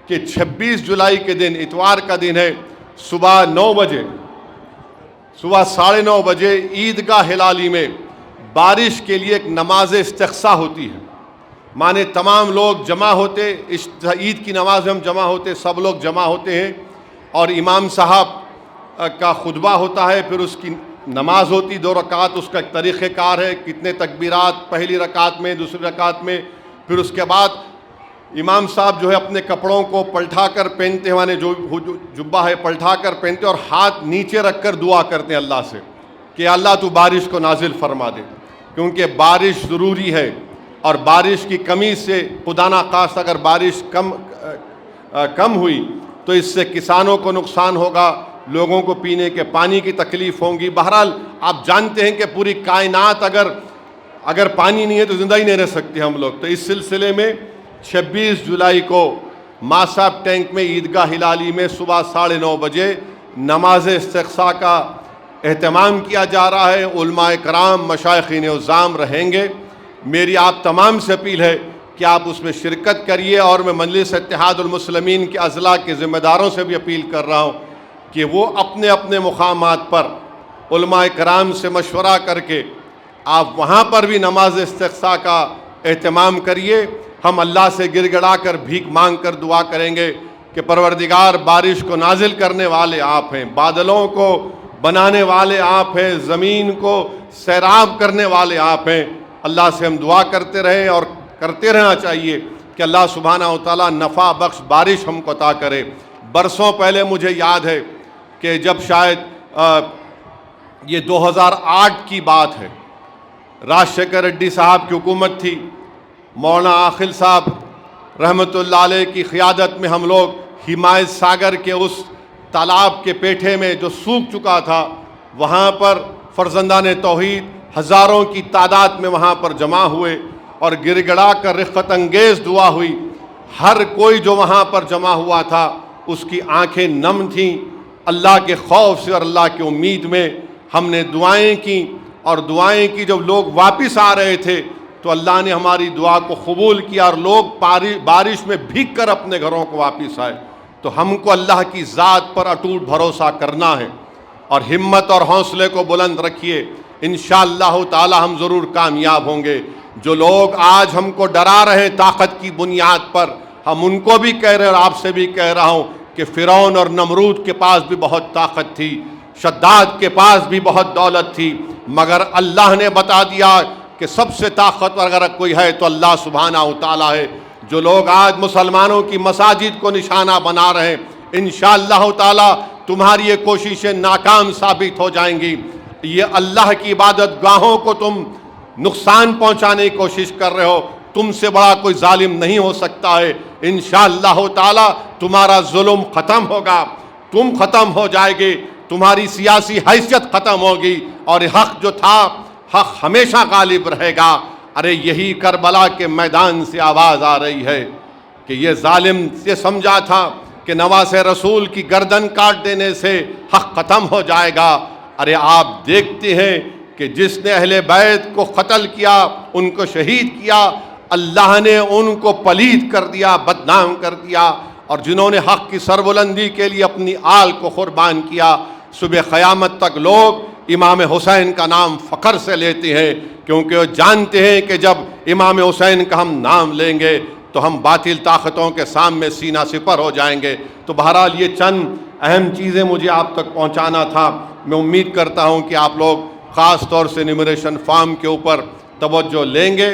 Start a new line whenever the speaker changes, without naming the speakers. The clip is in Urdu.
کہ 26 جولائی کے دن اتوار کا دن ہے، صبح 9 بجے، صبح 9:30 بجے عیدگاہ ہلالی میں بارش کے لیے ایک نماز استقصاء ہوتی ہے، مانے تمام لوگ جمع ہوتے، عید کی نماز میں ہم جمع ہوتے، سب لوگ جمع ہوتے ہیں اور امام صاحب کا خطبہ ہوتا ہے، پھر اس کی نماز ہوتی 2 رکعت، اس کا ایک طریقہ کار ہے، کتنے تکبیرات پہلی رکعت میں، دوسری رکعت میں، پھر اس کے بعد امام صاحب جو ہے اپنے کپڑوں کو پلٹا کر پہنتے ہیں، مانے جو جبہ ہے پلٹا کر پہنتے اور ہاتھ نیچے رکھ کر دعا کرتے ہیں اللہ سے کہ اللہ تو بارش کو نازل فرما دے، کیونکہ بارش ضروری ہے، اور بارش کی کمی سے خدا نخواستہ اگر بارش کم ہوئی تو اس سے کسانوں کو نقصان ہوگا، لوگوں کو پینے کے پانی کی تکلیف ہوگی۔ بہرحال آپ جانتے ہیں کہ پوری کائنات اگر پانی نہیں ہے تو زندہ ہی نہیں رہ سکتے ہم لوگ، تو اس سلسلے میں 26 جولائی کو ماساب ٹینک میں عیدگاہ ہلالی میں صبح 9:30 بجے نماز استقصاء کا اہتمام کیا جا رہا ہے۔ علماء کرام، مشائخین عظام رہیں گے۔ میری آپ تمام سے اپیل ہے کہ آپ اس میں شرکت کریے، اور میں مجلس اتحاد المسلمین کے اضلاع کے ذمہ داروں سے بھی اپیل کر رہا ہوں کہ وہ اپنے اپنے مقامات پر علماء کرام سے مشورہ کر کے آپ وہاں پر بھی نماز استقصاء کا اہتمام کریے۔ ہم اللہ سے گر گڑا کر بھیک مانگ کر دعا کریں گے کہ پروردگار، بارش کو نازل کرنے والے آپ ہیں، بادلوں کو بنانے والے آپ ہیں، زمین کو سیراب کرنے والے آپ ہیں۔ اللہ سے ہم دعا کرتے رہیں اور کرتے رہنا چاہیے کہ اللہ سبحانہ و تعالیٰ نفع بخش بارش ہم کو عطا کرے۔ برسوں پہلے مجھے یاد ہے کہ جب شاید یہ 2008 کی بات ہے، راجشیکھر ریڈی صاحب کی حکومت تھی، مولانا عاقل صاحب رحمۃ اللہ علیہ کی قیادت میں ہم لوگ ہمایت ساگر کے اس تالاب کے پیٹھے میں جو سوکھ چکا تھا، وہاں پر فرزندان توحید ہزاروں کی تعداد میں وہاں پر جمع ہوئے اور گر گڑا کر رفقت انگیز دعا ہوئی۔ ہر کوئی جو وہاں پر جمع ہوا تھا اس کی آنکھیں نم تھیں، اللہ کے خوف سے اور اللہ کی امید میں ہم نے دعائیں کی، اور دعائیں کی جب لوگ واپس آ رہے تھے تو اللہ نے ہماری دعا کو قبول کیا، اور لوگ بارش میں بھیگ کر اپنے گھروں کو واپس آئے۔ تو ہم کو اللہ کی ذات پر اٹوٹ بھروسہ کرنا ہے، اور ہمت اور حوصلے کو بلند رکھیے، انشاءاللہ تعالی ہم ضرور کامیاب ہوں گے۔ جو لوگ آج ہم کو ڈرا رہے ہیں طاقت کی بنیاد پر، ہم ان کو بھی کہہ رہے ہیں اور آپ سے بھی کہہ رہا ہوں کہ فرعون اور نمرود کے پاس بھی بہت طاقت تھی، شداد کے پاس بھی بہت دولت تھی، مگر اللہ نے بتا دیا کہ سب سے طاقتور اگر کوئی ہے تو اللہ سبحانہ و تعالیٰ ہے۔ جو لوگ آج مسلمانوں کی مساجد کو نشانہ بنا رہے ہیں، انشاءاللہ تعالیٰ تمہاری یہ کوششیں ناکام ثابت ہو جائیں گی۔ یہ اللہ کی عبادت گاہوں کو تم نقصان پہنچانے کی کوشش کر رہے ہو، تم سے بڑا کوئی ظالم نہیں ہو سکتا ہے۔ انشاءاللہ تعالیٰ تمہارا ظلم ختم ہوگا، تم ختم ہو جائے گے، تمہاری سیاسی حیثیت ختم ہوگی، اور حق جو تھا، حق ہمیشہ غالب رہے گا۔ ارے یہی کربلا کے میدان سے آواز آ رہی ہے کہ یہ ظالم یہ سمجھا تھا کہ نواسہ رسول کی گردن کاٹ دینے سے حق ختم ہو جائے گا۔ ارے آپ دیکھتے ہیں کہ جس نے اہل بیت کو قتل کیا، ان کو شہید کیا، اللہ نے ان کو پلید کر دیا، بدنام کر دیا، اور جنہوں نے حق کی سربلندی کے لیے اپنی آل کو قربان کیا، صبح قیامت تک لوگ امام حسین کا نام فخر سے لیتے ہیں، کیونکہ وہ جانتے ہیں کہ جب امام حسین کا ہم نام لیں گے تو ہم باطل طاقتوں کے سامنے سینہ سپر ہو جائیں گے۔ تو بہرحال یہ چند اہم چیزیں مجھے آپ تک پہنچانا تھا۔ میں امید کرتا ہوں کہ آپ لوگ خاص طور سے نمریشن فارم کے اوپر توجہ لیں گے۔